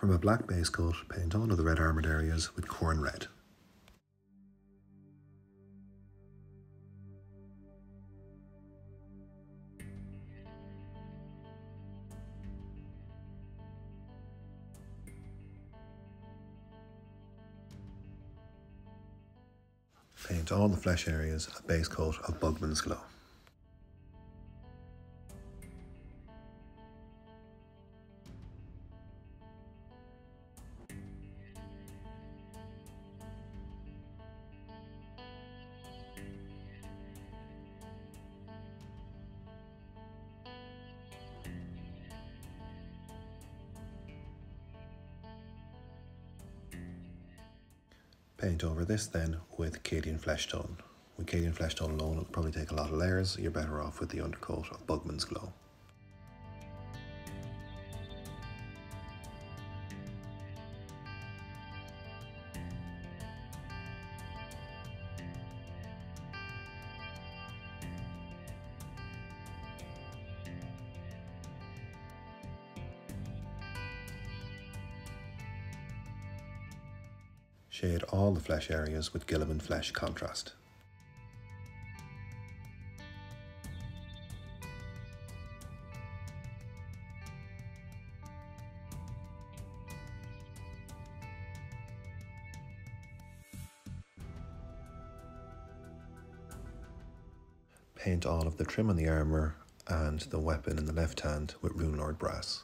From a black base coat, paint all of the red armoured areas with Khorne red. Paint all the flesh areas a base coat of Bugman's Glow. Paint over this then with Cadian Flesh Tone. With Cadian Flesh Tone alone, it'll probably take a lot of layers. You're better off with the undercoat of Bugman's Glow. Shade all the flesh areas with Gilliman Flesh Contrast. Paint all of the trim on the armour and the weapon in the left hand with Runelord Brass.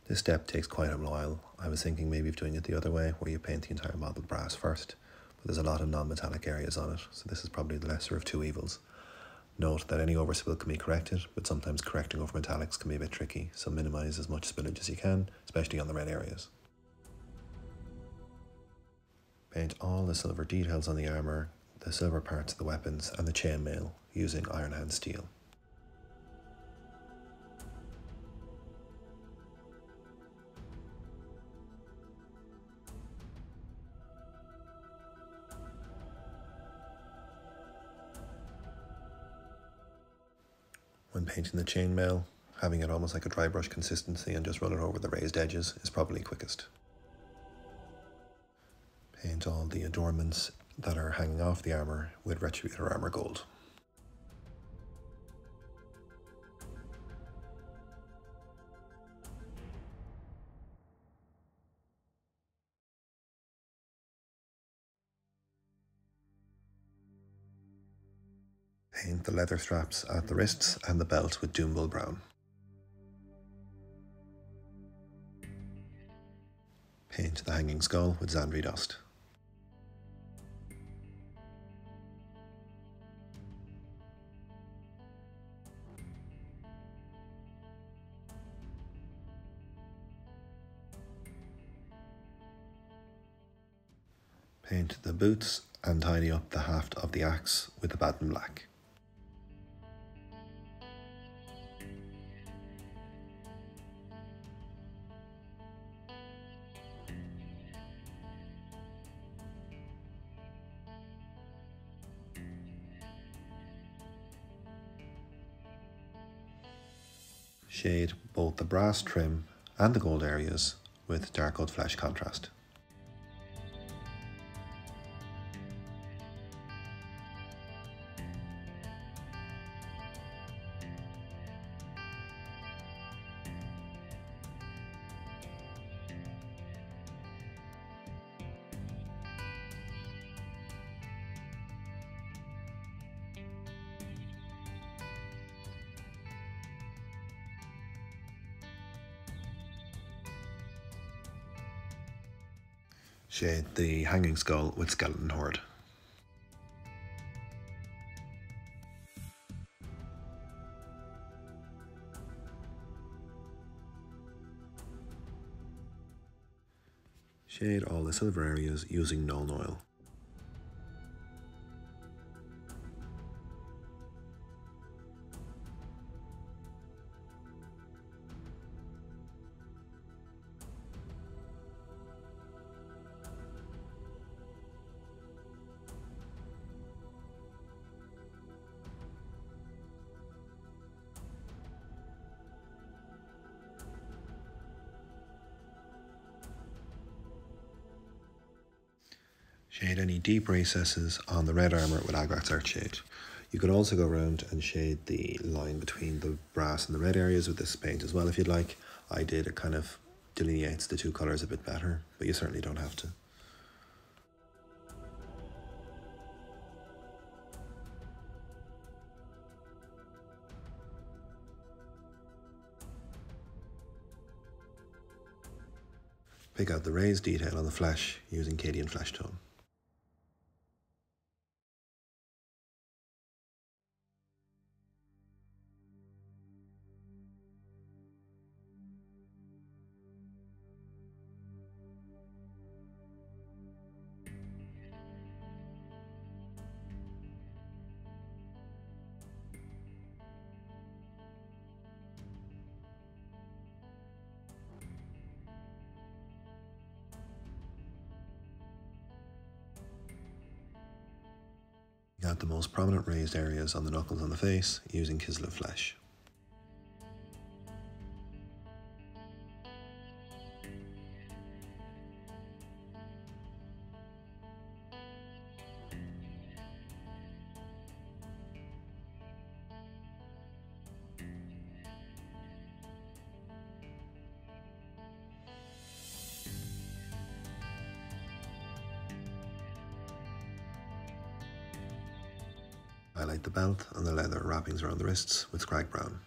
This step takes quite a while. I was thinking maybe of doing it the other way, where you paint the entire model brass first, but there's a lot of non-metallic areas on it, so this is probably the lesser of two evils. Note that any overspill can be corrected, but sometimes correcting over metallics can be a bit tricky, so minimise as much spillage as you can, especially on the red areas. Paint all the silver details on the armour, the silver parts of the weapons, and the chainmail using Iron Hand Steel. When painting the chainmail, having it almost like a dry brush consistency and just run it over the raised edges is probably quickest. Paint all the adornments that are hanging off the armour with Retributor Armour Gold. Paint the leather straps at the wrists and the belt with Doombull Brown. Paint the hanging skull with Zandri Dust. Paint the boots and tidy up the haft of the axe with the Baden Black. Shade both the brass trim and the gold areas with Dark Oak Flesh Contrast. Shade the hanging skull with Skeleton Horde. Shade all the silver areas using Nuln Oil. Shade any deep recesses on the red armour with Agrax Earthshade. You could also go around and shade the line between the brass and the red areas with this paint as well if you'd like. I did, it kind of delineates the two colours a bit better, but you certainly don't have to. Pick out the raised detail on the flesh using Cadian Flesh Tone. Got the most prominent raised areas on the knuckles on the face using Kislev Flesh. Highlight the belt and the leather wrappings around the wrists with Scrag Brown.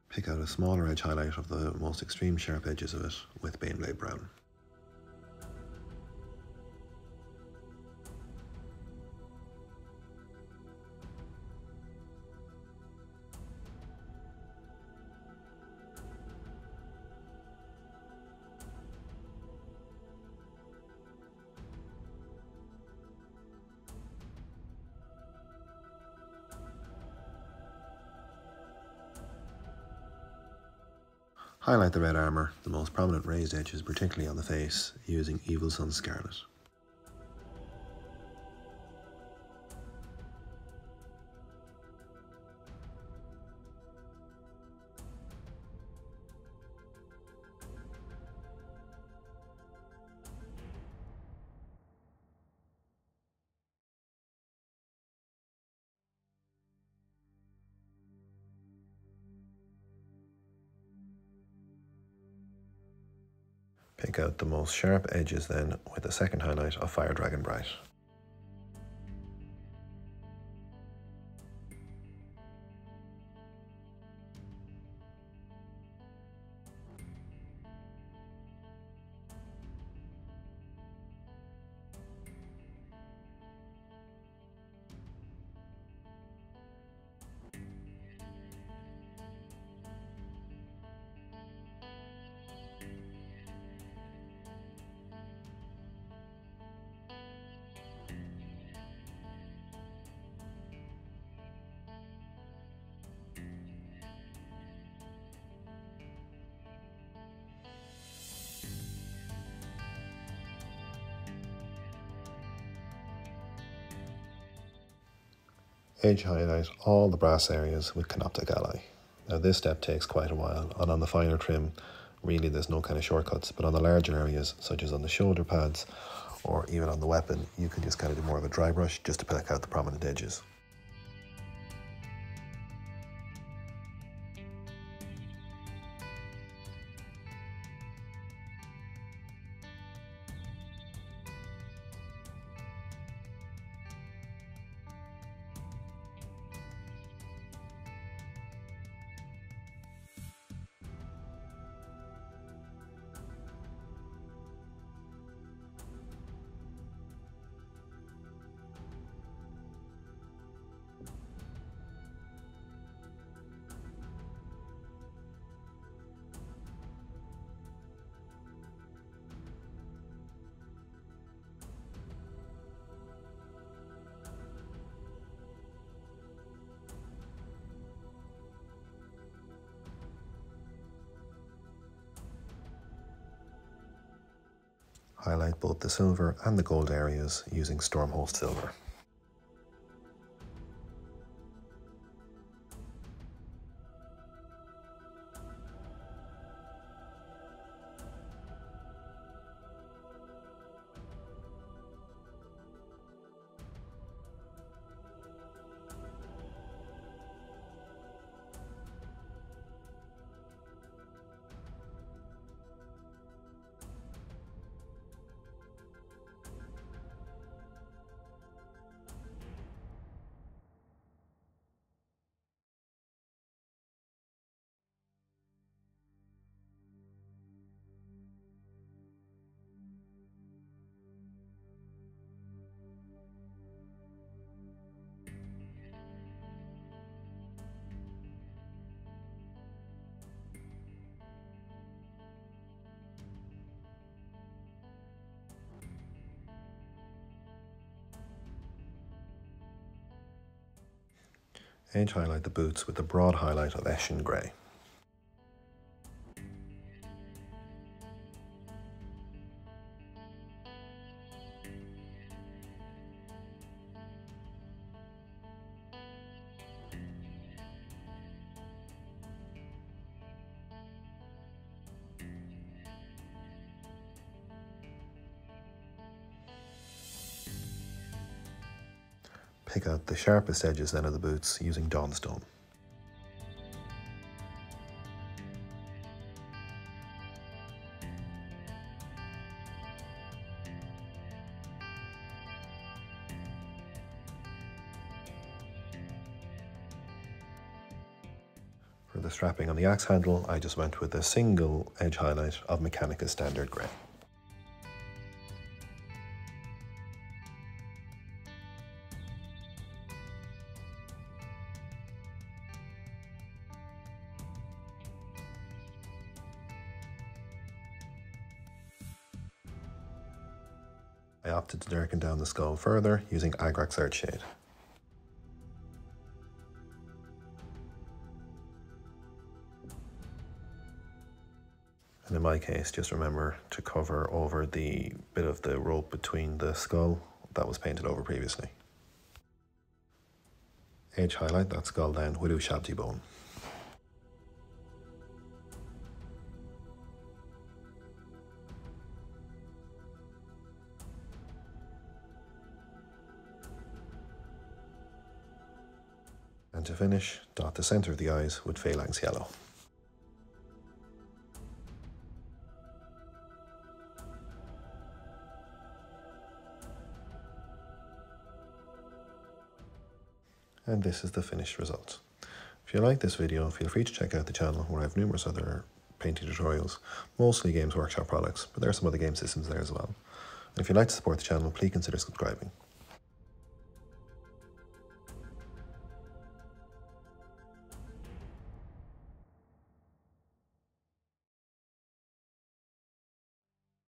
Pick out a smaller edge highlight of the most extreme sharp edges of it with Baneblade Brown. Highlight the red armour, the most prominent raised edges, particularly on the face, using Evil Sun Scarlet. Pick out the most sharp edges then with the second highlight of Fire Dragon Bright. Edge highlight all the brass areas with Canoptic Ally. Now this step takes quite a while, and on the finer trim really there's no kind of shortcuts, but on the larger areas such as on the shoulder pads or even on the weapon you can just kind of do more of a dry brush just to pick out the prominent edges. Highlight both the silver and the gold areas using Stormhost Silver. Edge highlight the boots with a broad highlight of Eshin Grey. Pick out the sharpest edges then of the boots using Dawnstone. For the strapping on the axe handle, I just went with a single edge highlight of Mechanica Standard Grey. I opted to darken down the skull further using Agrax Earthshade. And in my case, just remember to cover over the bit of the rope between the skull that was painted over previously. Edge highlight that skull down with Ushabti bone. And to finish, dot the centre of the eyes with Phalanx Yellow. And this is the finished result. If you like this video, feel free to check out the channel where I have numerous other painting tutorials, mostly Games Workshop products, but there are some other game systems there as well. And if you'd like to support the channel, please consider subscribing.